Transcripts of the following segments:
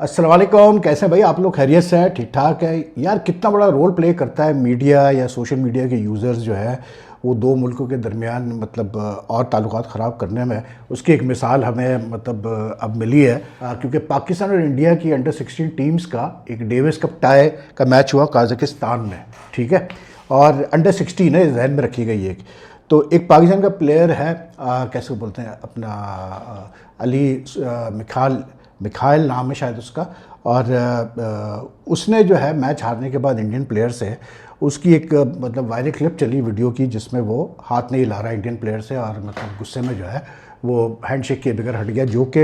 अस्सलाम वालेकुम। कैसे हैं भाई आप लोग? खैरियत से हैं? ठीक ठाक है यार। कितना बड़ा रोल प्ले करता है मीडिया या सोशल मीडिया के यूज़र्स जो है वो दो मुल्कों के दरमियान मतलब और ताल्लुकात ख़राब करने में। उसकी एक मिसाल हमें मतलब अब मिली है क्योंकि पाकिस्तान और इंडिया की अंडर 16 टीम्स का एक डेविस कप टाई का मैच हुआ कजाकिस्तान में, ठीक है। और अंडर 16 है, जहन में रखी गई एक। तो एक पाकिस्तान का प्लेयर है कैसे बोलते हैं अपना अली मिखाल मिखाइल नाम है शायद उसका। और उसने जो है मैच हारने के बाद इंडियन प्लेयर से उसकी एक मतलब वायरल क्लिप चली वीडियो की जिसमें वो हाथ नहीं हिला रहा इंडियन प्लेयर से और मतलब गुस्से में जो है वो हैंडशेक के बगैर हट गया, जो कि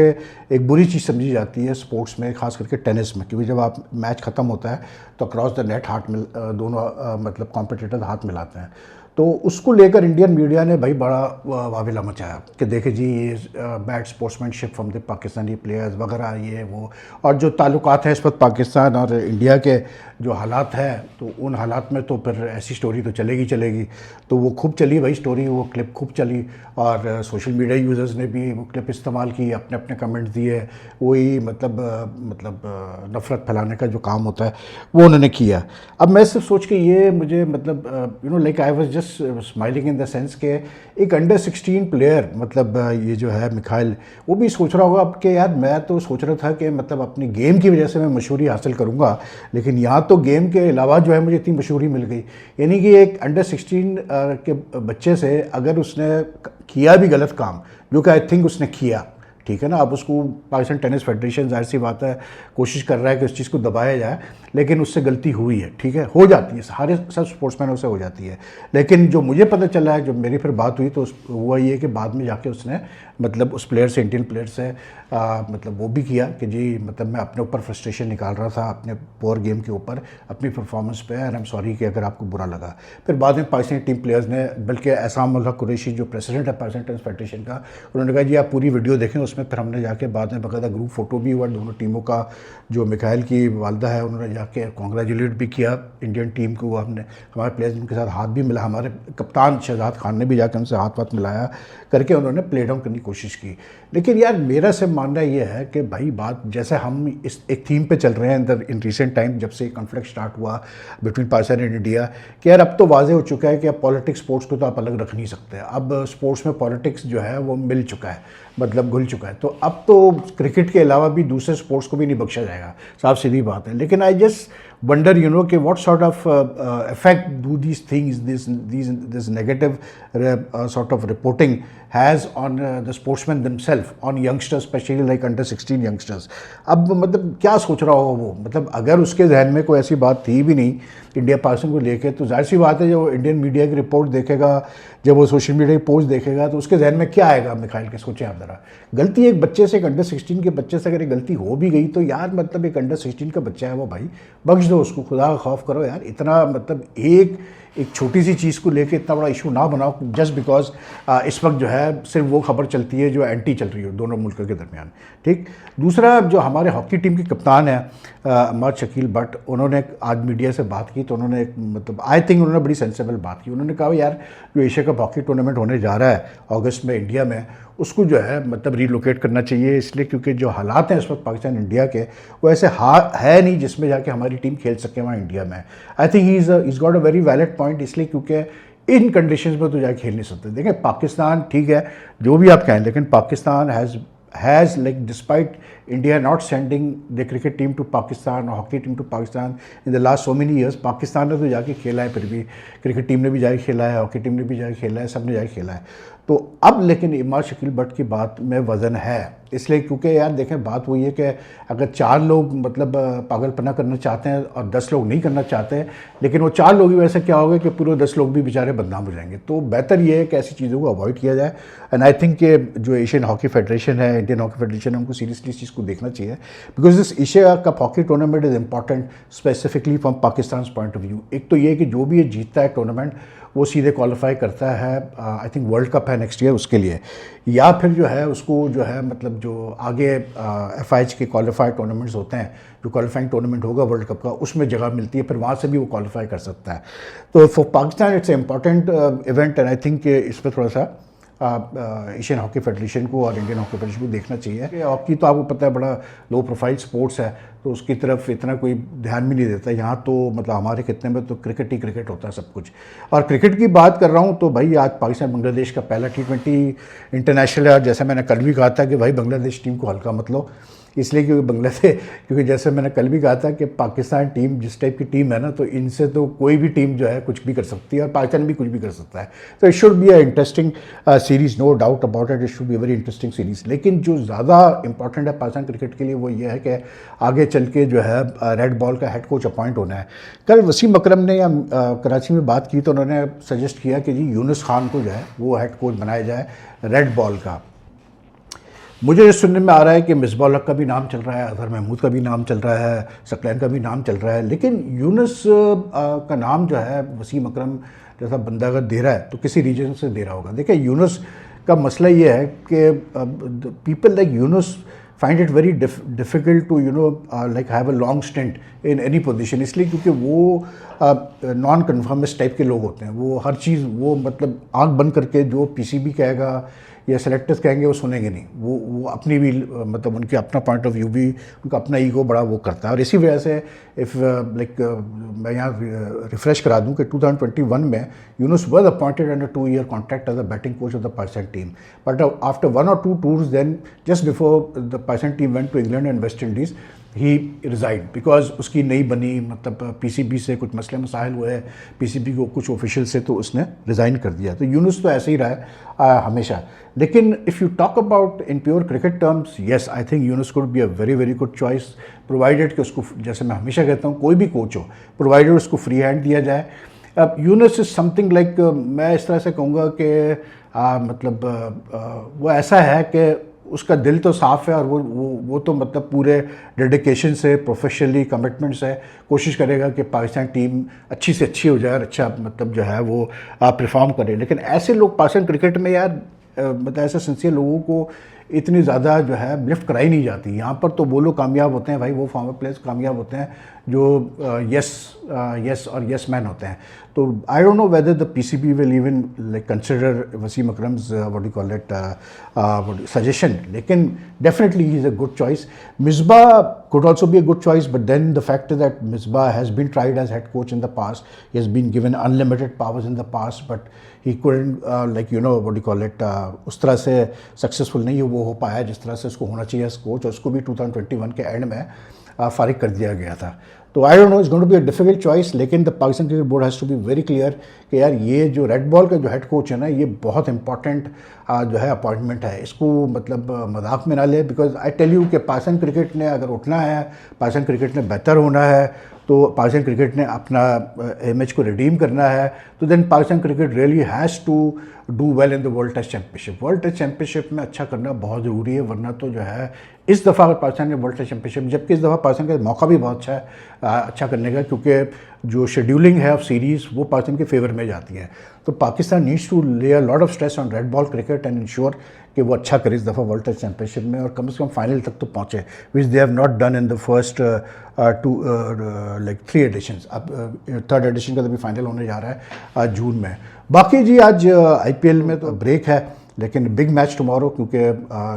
एक बुरी चीज़ समझी जाती है स्पोर्ट्स में, खास करके टेनिस में। क्योंकि जब आप मैच ख़त्म होता है तो अक्रॉस द नेट हाथ मिल दोनों मतलब कॉम्पिटिटर हाथ मिलाते हैं। तो उसको लेकर इंडियन मीडिया ने भाई बड़ा वाविला मचाया कि देखे जी ये bad sportsmanship from the Pakistani players वगैरह ये वो। और जो ताल्लुकात हैं इस वक्त पाकिस्तान और इंडिया के जो हालात हैं तो उन हालात में तो फिर ऐसी स्टोरी तो चलेगी चलेगी। तो वो खूब चली भाई स्टोरी, वो क्लिप खूब चली और सोशल मीडिया यूज़र्स ने भी वो क्लिप इस्तेमाल की, अपने अपने कमेंट्स दिए। वही मतलब नफ़रत फैलाने का जो काम होता है वो उन्होंने किया। अब मैं सिर्फ सोच के ये मुझे मतलब like I was just smiling in the sense के एक अंडर 16 प्लेयर मतलब ये जो है मिखाइल, वो भी सोच रहा होगा अब कि यार मैं तो सोच रहा था कि मतलब अपनी गेम की वजह से मैं मशहूरी हासिल करूंगा, लेकिन यहाँ तो गेम के अलावा जो है मुझे इतनी मशहूरी मिल गई। यानी कि एक अंडर 16 के बच्चे से अगर उसने किया भी गलत काम, जो कि आई थिंक उसने किया, ठीक है ना। अब उसको पाकिस्तान टेनिस फेडरेशन जाहिर सी बात है कोशिश कर रहा है कि उस चीज़ को दबाया जाए, लेकिन उससे गलती हुई है, ठीक है, हो जाती है, सारे सब स्पोर्ट्समैनों से हो जाती है। लेकिन जो मुझे पता चला है, जो मेरी फिर बात हुई तो हुआ ये कि बाद में जाके उसने मतलब उस प्लेयर से, इंडियन प्लेयर से मतलब वो भी किया कि जी मतलब मैं अपने ऊपर फ्रस्ट्रेशन निकाल रहा था अपने पोर गेम के ऊपर, अपनी परफॉर्मेंस पे, एंड आई एम सॉरी कि अगर आपको बुरा लगा। फिर बाद में पाकिस्तानी टीम प्लेयर्स ने, बल्कि एहसान उल हक कुरैशी जो प्रेसिडेंट है पाकिस्तान टेनिस फेडरेशन का, उन्होंने कहा जी आप पूरी वीडियो देखें, उसमें फिर हमने जाके बाद में बाकायदा ग्रुप फ़ोटो भी हुआ दोनों टीमों का। जो मिखाइल की वालदा है उन्होंने जाके कॉन्ग्रेचुलेट भी किया इंडियन टीम को, हमने हमारे प्लेयर्स उनके साथ हाथ भी मिला, हमारे कप्तान शहजाद खान ने भी जाकर उनसे हाथ वाथ मिलाया करके उन्होंने प्ले डाउन करने की कोशिश की। लेकिन यार मेरा सिर्फ मानना ये है कि भाई बात जैसे हम इस एक थीम पे चल रहे हैं इन रिसेंट टाइम, जब से कॉन्फ्लिक्ट स्टार्ट हुआ बिटवीन पाकिस्तान एंड इंडिया, कि यार अब तो वाजे हो चुका है कि अब पॉलिटिक्स स्पोर्ट्स को तो आप अलग रख नहीं सकते। अब स्पोर्ट्स में पॉलिटिक्स जो है वो मिल चुका है, मतलब घुल चुका है। तो अब तो क्रिकेट के अलावा भी दूसरे स्पोर्ट्स को भी नहीं बख्शा जाएगा, साफ सीधी बात है। लेकिन आई जस्ट wonder कि what sort of effect do these things, this negative sort of reporting has on the sportsmen themselves, on youngsters, especially like under 16 youngsters। अब मतलब क्या सोच रहा होगा वो, मतलब अगर उसके जहन में कोई ऐसी बात थी भी नहीं इंडिया पाकिस्तान को लेके, तो जाहिर सी बात है जब वो इंडियन मीडिया की रिपोर्ट देखेगा, जब वो सोशल मीडिया की पोस्ट देखेगा, तो उसके जहन में क्या आएगा मिखाइल के? सोचें आप ज़रा। गलती एक बच्चे से, एक अंडर 16 के बच्चे से अगर एक गलती हो भी गई तो यार मतलब एक अंडर 16 का बच्चा है वो, भाई बख्श दो उसको, खुदा का खौफ करो यार। इतना मतलब एक छोटी सी चीज़ को लेके इतना बड़ा इशू ना बनाओ जस्ट बिकॉज इस वक्त जो है सिर्फ वो खबर चलती है जो एंटी चल रही हो दोनों मुल्कों के दरमियान, ठीक। दूसरा, जो हमारे हॉकी टीम के कप्तान हैं अहमद शकील बट, उन्होंने आज मीडिया से बात की तो उन्होंने मतलब आई थिंक उन्होंने बड़ी सेंसेबल बात की। उन्होंने कहा यार जो एशिया कप हॉकी टूर्नामेंट होने जा रहा है अगस्त में इंडिया में, उसको जो है मतलब रीलोकेट करना चाहिए, इसलिए क्योंकि जो हालात हैं इस वक्त पाकिस्तान इंडिया के वो ऐसे है नहीं जिसमें जाके हमारी टीम खेल सके वहाँ इंडिया में। I think he is got a very valid point, इसलिए क्योंकि इन कंडीशंस में तो जाके खेल नहीं सकते। देखें पाकिस्तान, ठीक है जो भी आप कहें, लेकिन Pakistan has like despite India not sending the cricket team to Pakistan or hockey team to Pakistan in the last so many years, Pakistan ने तो जाके खेला है, फिर भी क्रिकेट टीम ने भी जाके खेला है, हॉकी टीम ने भी जाके खेला है, सब ने जाके खेला है। तो अब लेकिन इमाद शकील बट की बात में वज़न है, इसलिए क्योंकि यार देखें बात वही है कि अगर 4 लोग मतलब पागलपना करना चाहते हैं और 10 लोग नहीं करना चाहते, लेकिन वो 4 लोग ही वैसे क्या होगा कि पूरे 10 लोग भी बेचारे बदनाम हो जाएंगे। तो बेहतर ये है कि ऐसी चीज़ों को अवॉइड किया जाए। एंड आई थिंक कि जो एशियन हॉकी फेडरेशन है, इंडियन हॉकी फेडरेशन है, उनको सीरियसली इस चीज़ को देखना चाहिए, because this Asia cup hockey tournament is important specifically from Pakistan point of view. एक तो ये कि जो भी ये जीतता है टूर्नामेंट वो सीधे क्वालिफाई करता है, आई थिंक वर्ल्ड कप है नेक्स्ट ईयर उसके लिए, या फिर जो है उसको जो है मतलब जो आगे FIH के क्वालिफाइड टूर्नामेंट्स होते हैं, जो क्वालिफाइंग टूर्नामेंट होगा वर्ल्ड कप का, उसमें जगह मिलती है, फिर वहाँ से भी वो क्वालिफाई कर सकता है। तो for Pakistan it's a important event, and I think इस पर थोड़ा सा एशियन हॉकी फेडरेशन को और इंडियन हॉकी फेडरेशन को देखना चाहिए। हॉकी तो आपको पता है बड़ा लो प्रोफाइल स्पोर्ट्स है, तो उसकी तरफ इतना कोई ध्यान भी नहीं देता। यहाँ तो मतलब हमारे खित्ते में तो क्रिकेट ही क्रिकेट होता है सब कुछ। और क्रिकेट की बात कर रहा हूँ तो भाई आज पाकिस्तान बांग्लादेश का पहला T20 इंटरनेशनल है, और जैसा मैंने कल भी कहा था कि भाई बांग्लादेश टीम को हल्का मत लो, इसलिए क्योंकि जैसे मैंने कल भी कहा था कि पाकिस्तान टीम जिस टाइप की टीम है ना, तो इनसे तो कोई भी टीम जो है कुछ भी कर सकती है, और पाकिस्तान भी कुछ भी कर सकता है। तो it should be a interesting series, no doubt about it should be very interesting series. लेकिन जो ज़्यादा इंपॉर्टेंट है पाकिस्तान क्रिकेट के लिए वो ये है कि आगे चल के जो है रेड बॉल का हेड कोच अपॉइंट होना है। कल वसीम अकरम ने या कराची में बात की तो उन्होंने सजेस्ट किया कि जी यूनुस खान को जो है वो हेड कोच बनाया जाए रेड बॉल का। मुझे सुनने में आ रहा है कि मिसबाह हक का भी नाम चल रहा है, अजहर महमूद का भी नाम चल रहा है, सकलैन का भी नाम चल रहा है, लेकिन यूनुस का नाम जो है वसीम अकरम जैसा बंदा अगर दे रहा है तो किसी रीजन से दे रहा होगा। देखिए यूनुस का मसला ये है कि people like Younis find it very difficult to like have a long stint in any position, इसलिए क्योंकि वो नॉन कन्फर्मिस्ट टाइप के लोग होते हैं। वो हर चीज़ वो मतलब आंख बंद करके जो पीसीबी कहेगा या सेलेक्टर्स कहेंगे वो सुनेंगे नहीं, वो अपनी भी मतलब उनके अपना पॉइंट ऑफ व्यू भी, उनका अपना ईगो बड़ा वो करता है। और इसी वजह से इफ़ लाइक मैं यहाँ रिफ़्रेश करा दूँ कि 2021 में Younis was appointed under 2 year contract as a batting coach of the Pakistan team, but after 1 or 2 tours then just before the Pakistan team went to England and West Indies he resign because उसकी नहीं बनी, मतलब PCB से कुछ मसले मसाइल हुए, PCB को कुछ ऑफिशियल से, तो उसने रिज़ाइन कर दिया। तो यूनुस तो ऐसे ही रहा है हमेशा। लेकिन if you talk about in pure cricket terms, yes I think Yunus could be a very very good choice, provided कि उसको, जैसे मैं हमेशा कहता हूँ कोई भी कोच हो, प्रोवाइडेड उसको फ्री हैंड दिया जाए। अब यूनुस इज़ समथिंग लाइक, मैं इस तरह से कहूँगा कि वो ऐसा है कि उसका दिल तो साफ़ है, और वो तो मतलब पूरे डेडिकेशन से, प्रोफेशनली कमिटमेंट से कोशिश करेगा कि पाकिस्तान टीम अच्छी से अच्छी हो जाए और अच्छा मतलब जो है वो परफॉर्म करे। लेकिन ऐसे लोग पाकिस्तान क्रिकेट में यार मतलब ऐसे सिंसियर लोगों को इतनी ज़्यादा जो है लिफ्ट कराई नहीं जाती। यहाँ पर तो वो लोग कामयाब होते हैं भाई, वो फॉर्मर प्लेयर्स कामयाब होते हैं जो यस और यस मैन होते हैं। तो I don't know whether the PCB will even like consider Wasim Akram's what you call it suggestion, लेकिन definitely he is a good choice. Misbah could also be a good choice, but then the fact is that Misbah has been tried as head coach in the past. He has been given unlimited powers in the past, but he couldn't what do you call it, उस तरह से successful नहीं वो हो पाया जिस तरह से उसको होना चाहिए एज कोच, और उसको भी 2021 के एंड में फारिग कर दिया गया था। तो I don't know, it's going to be a difficult choice, लेकिन the Pakistan cricket board has to be very clear कि यार ये जो रेड बॉल का जो हेड कोच है ना, ये बहुत इंपॉर्टेंट जो है अपॉइंटमेंट है, इसको मतलब मजाक में ना ले। बिकॉज आई टेल यू कि पाकिस्तान क्रिकेट ने अगर उठना है, पाकिस्तान क्रिकेट ने बेहतर होना है, तो पाकिस्तान क्रिकेट ने अपना इमेज को रिडीम करना है, तो then Pakistan cricket really has to do well in the World Test Championship. World Test Championship में अच्छा करना बहुत ज़रूरी है, वरना तो जो है इस दफ़ा अगर पाकिस्तान ने वर्ल्ड टेस्ट चैम्पियनशिप, जबकि इस दफ़ा पाकिस्तान का मौका भी बहुत अच्छा है अच्छा करने का, क्योंकि जो शेड्यूलिंग है ऑफ सीरीज़ वो पाकिस्तान के फेवर में जाती है। तो पाकिस्तान नीड्स टू ले अ lot of stress on red ball cricket and ensure कि वो अच्छा करे इस दफ़ा वर्ल्ड टेस्ट चैम्पियनशिप में, और कम से कम फाइनल तक तो पहुँचे, which they have not done in the first 3 editions. अब 3rd एडिशन का तो भी फाइनल होने जा रहा है आज जून में। बाकी जी आज IPL में तो ब्रेक है, लेकिन बिग मैच टुमारो, क्योंकि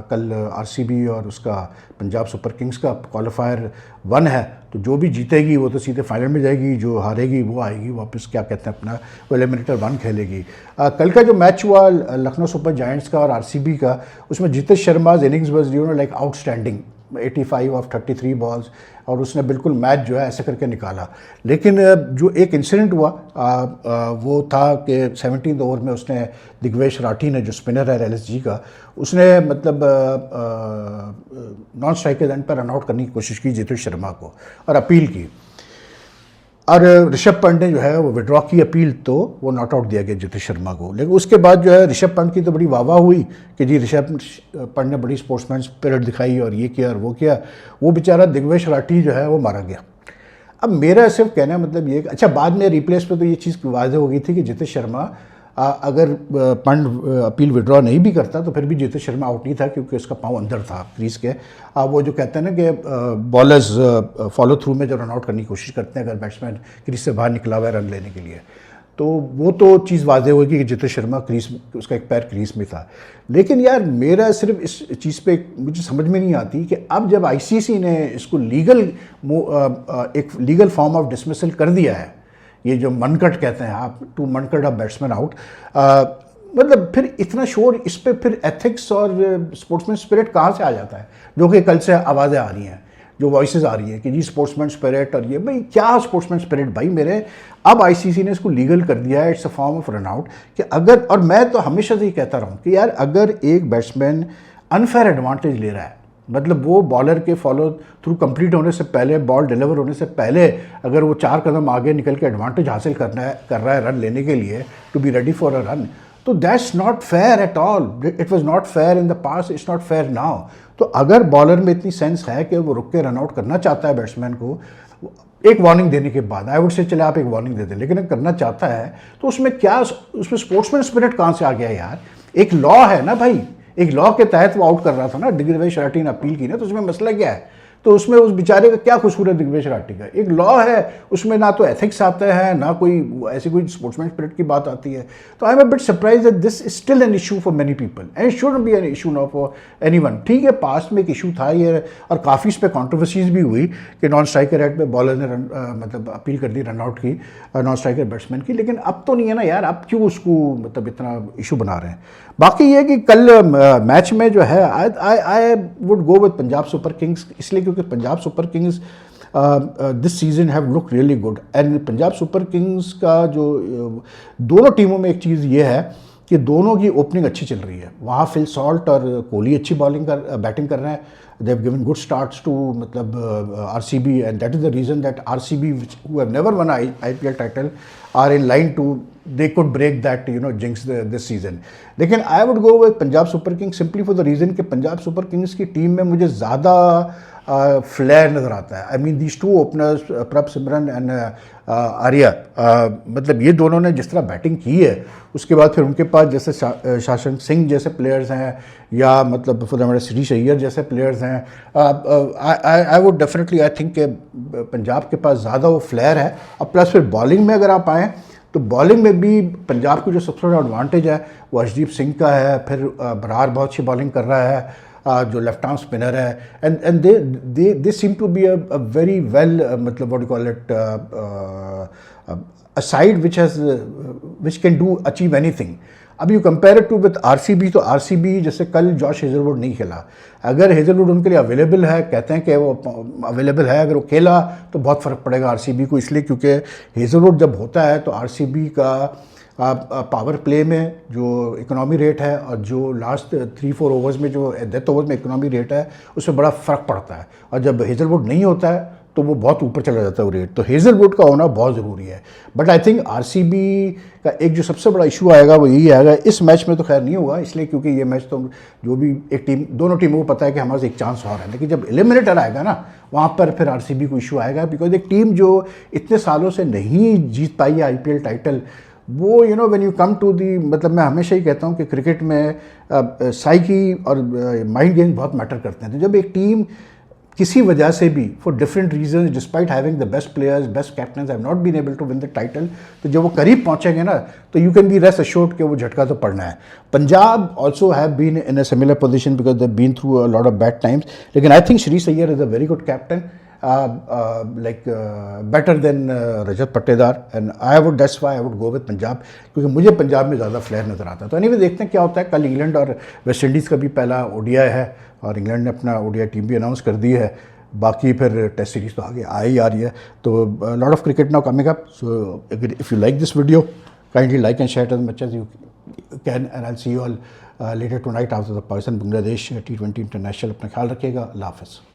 कल RCB और उसका पंजाब सुपर किंग्स का क्वालिफायर 1 है, तो जो भी जीतेगी वो तो सीधे फाइनल में जाएगी, जो हारेगी वो आएगी वापस, क्या कहते हैं अपना, वो एलिमिनेटर 1 खेलेगी। कल का जो मैच हुआ लखनऊ सुपर जायंट्स का और RCB का, उसमें Jitesh Sharma's innings was like outstanding, 85 of 33 balls, और उसने बिल्कुल मैच जो है ऐसे करके निकाला। लेकिन जो एक इंसिडेंट हुआ वो था कि 17th ओवर में उसने दिग्वेश राठी ने, जो स्पिनर है LSG का, उसने मतलब नॉन स्ट्राइकर एंड पर रन आउट करने की कोशिश की जितेश शर्मा को और अपील की, और ऋषभ पंत ने जो है वो विड्रॉ की अपील, तो वो नॉट आउट दिया गया जितेश शर्मा को। लेकिन उसके बाद जो है ऋषभ पंत की तो बड़ी वाह हुई कि जी ऋषभ पंत ने बड़ी स्पोर्ट्समैन स्पिरिट दिखाई और ये किया और वो किया। वो बेचारा दिग्वेश राठी जो है वो मारा गया। अब मेरा सिर्फ कहना मतलब ये, अच्छा बाद में रिप्लेस पे तो ये चीज़ वाज़ेह हो गई थी कि जितेश शर्मा अगर पंत अपील विड्रॉ नहीं भी करता तो फिर भी जितेश शर्मा आउट नहीं था, क्योंकि उसका पाँव अंदर था क्रीज के। वो जो कहते हैं ना कि बॉलर्स फॉलो थ्रू में जो रन आउट करने की कोशिश करते हैं अगर बैट्समैन क्रीज से बाहर निकला हुआ है रन लेने के लिए, तो वो तो चीज़ वाज़ेह होगी कि जितेश शर्मा क्रीज, उसका एक पैर क्रीज में था। लेकिन यार मेरा सिर्फ इस चीज़ पे मुझे समझ में नहीं आती कि अब जब आईसीसी ने इसको एक लीगल फॉर्म ऑफ डिसमिसल कर दिया है, ये जो मनकट कहते हैं आप, to Mankad of batsman out, मतलब फिर इतना शोर इस पे, फिर एथिक्स और स्पोर्ट्समैन स्पिरिट कहाँ से आ जाता है, जो कि कल से आवाज़ें आ रही हैं, जो वॉइसेस आ रही हैं कि जी स्पोर्ट्समैन स्पिरिट, और ये भाई क्या स्पोर्ट्समैन स्पिरिट भाई मेरे। अब आईसीसी ने इसको लीगल कर दिया है, it's a form of run out, कि अगर, और मैं तो हमेशा से ही कहता रहा हूँ कि यार अगर एक बैट्समैन अनफेयर एडवांटेज ले रहा है, मतलब वो बॉलर के फॉलो थ्रू कंप्लीट होने से पहले, बॉल डिलीवर होने से पहले अगर वो 4 कदम आगे निकल के एडवांटेज हासिल कर रहा है रन लेने के लिए, to be ready for a run, तो that's not fair at all. It was not fair in the past, it's not fair now. तो अगर बॉलर में इतनी सेंस है कि वो रुक के रन आउट करना चाहता है बैट्समैन को, एक वार्निंग देने के बाद, आई वुड से चले आप एक वार्निंग दे दें, लेकिन अगर करना चाहता है तो उसमें क्या, उसमें स्पोर्ट्समैन स्पिरिट कहाँ से आ गया यार? एक लॉ है ना भाई, एक लॉ के तहत वो आउट कर रहा था ना, दिग्विजय शराठी ने अपील की ना, तो उसमें मसला क्या है? तो उसमें उस बेचारे का क्या कसूर है दिग्विजय शराठी का? एक लॉ है, उसमें ना तो एथिक्स आता है, ना कोई ऐसी कोई स्पोर्ट्समैन स्पिरिट की बात आती है। तो I am a bit surprise that this is still an issue for many people and shouldn't be an issue now for anyone. ठीक है, पास्ट में एक इशू था ये, और काफ़ी इस पर कॉन्ट्रोवर्सीज भी हुई कि नॉन स्ट्राइकर एक्ट में बॉलर ने मतलब अपील कर दी रन आउट की, नॉन स्ट्राइकर बैट्समैन की, लेकिन अब तो नहीं है ना यार, अब क्यों उसको मतलब इतना इशू बना रहे हैं? बाकी ये कि कल मैच में जो है, I would go with Punjab super Kings, इसलिए क्योंकि Punjab super Kings this season have look really good. And Punjab super Kings का जो दोनों टीमों में एक चीज़ ये है कि दोनों की ओपनिंग अच्छी चल रही है। वहाँ फिल सॉल्ट और कोहली अच्छी बैटिंग कर रहे हैं। They have given good starts to मतलब RCB, and that is the reason that RCB who have never won IPL title are in line to, they could break that jinx this season. लेकिन I would go with Punjab super Kings simply for the reason कि Punjab super Kings की team में मुझे ज़्यादा flare नज़र आता है। I mean these two openers प्रभ सिमरन एंड आर्या, मतलब ये दोनों ने जिस तरह बैटिंग की है, उसके बाद फिर उनके पास जैसे शासन सिंह जैसे प्लेयर्स हैं, या मतलब फिर हमारे श्री अय्यर जैसे प्लेयर्स हैं, I would definitely I think Punjab के पास ज़्यादा वो फ्लेयर है। और प्लस फिर बॉलिंग में अगर आप आएँ तो बॉलिंग में भी पंजाब को जो सबसे बड़ा एडवांटेज है वो अर्शदीप सिंह का है। फिर बरार बहुत अच्छी बॉलिंग कर रहा है, जो लेफ्ट आर्म स्पिनर है, and they seem to be a very well, मतलब what you call it, a side which can do achieve anything. अब you compare it to with RCB, तो आरसीबी जैसे कल जॉश हेजलवुड नहीं खेला, अगर Hazlewood उनके लिए अवेलेबल है, कहते हैं कि वो अवेलेबल है, अगर वो खेला तो बहुत फ़र्क पड़ेगा आरसीबी को, इसलिए क्योंकि हेजलवुड जब होता है तो आरसीबी का पावर प्ले में जो इकोनॉमी रेट है और जो लास्ट 3-4 ओवर्स में जो डेथ ओवर्स में इकोनॉमी रेट है, उसमें बड़ा फ़र्क पड़ता है। और जब हेजलवुड नहीं होता है तो वो बहुत ऊपर चला जाता है वो रेट, तो हेजलवुड का होना बहुत ज़रूरी है। बट आई थिंक आरसीबी का एक जो सबसे बड़ा इशू आएगा वो यही आएगा, इस मैच में तो खैर नहीं होगा, इसलिए क्योंकि ये मैच तो जो भी एक टीम, दोनों टीमों को पता है कि हमारे एक चांस और है, लेकिन जब एलिमिनेटर आएगा ना, वहाँ पर फिर आरसीबी को इशू आएगा, बिकॉज एक टीम जो इतने सालों से नहीं जीत पाई है आईपीएल टाइटल, वो when you come to the, मतलब मैं हमेशा ही कहता हूँ कि क्रिकेट में साइकी और माइंड गेम्स बहुत मैटर करते हैं। तो जब एक टीम किसी वजह से भी for different reason, despite having the best players, best captains, have not been able to win the title, तो जब वो करीब पहुंचेंगे ना, तो you can be rest assured कि वो झटका तो पड़ना है। Punjab also have been in a similar position because they been through a lot of bad times, लेकिन I think Shri Iyer is a very good captain, like better than रजत पट्टेदार, and that's why I would go with Punjab, क्योंकि मुझे पंजाब में ज़्यादा flare नज़र आता है। तो एनीवे देखते हैं क्या होता है। कल इंग्लैंड और वेस्ट इंडीज़ का भी पहला ओडीआई है, और इंग्लैंड ने अपना ओडीआई टीम भी अनाउंस कर दी है, बाकी फिर टेस्ट सीरीज तो आगे आ ही आ रही है। तो lot of cricket now coming up, so if you like this video, kindly like and share as much as you can, and I see you all later tonight after the Pakistan Bangladesh T20 international. अपना ख्याल रखिएगा, अल्लाह हाफ़िज़।